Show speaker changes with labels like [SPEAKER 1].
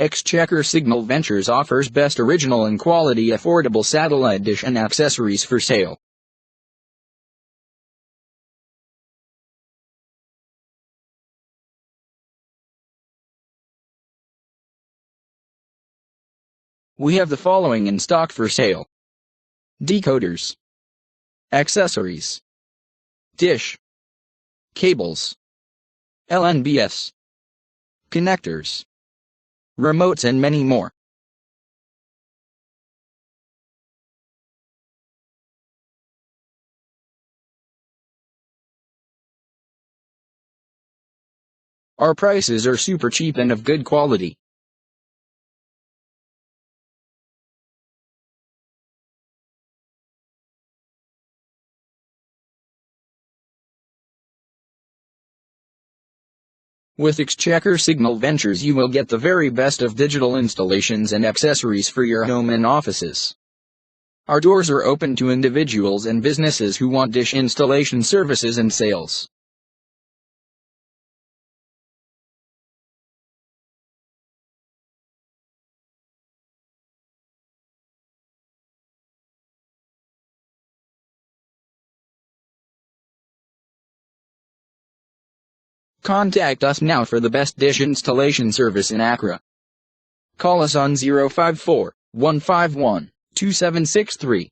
[SPEAKER 1] Exchequer Signal Ventures offers best original and quality affordable satellite dish and accessories for sale. We have the following in stock for sale: decoders, accessories, dish, cables, LNBS, connectors, remotes and many more. Our prices are super cheap and of good quality. With Exchequer Signal Ventures you will get the very best of digital installations and accessories for your home and offices. Our doors are open to individuals and businesses who want dish installation services and sales. Contact us now for the best dish installation service in Accra. Call us on 054 151 2763.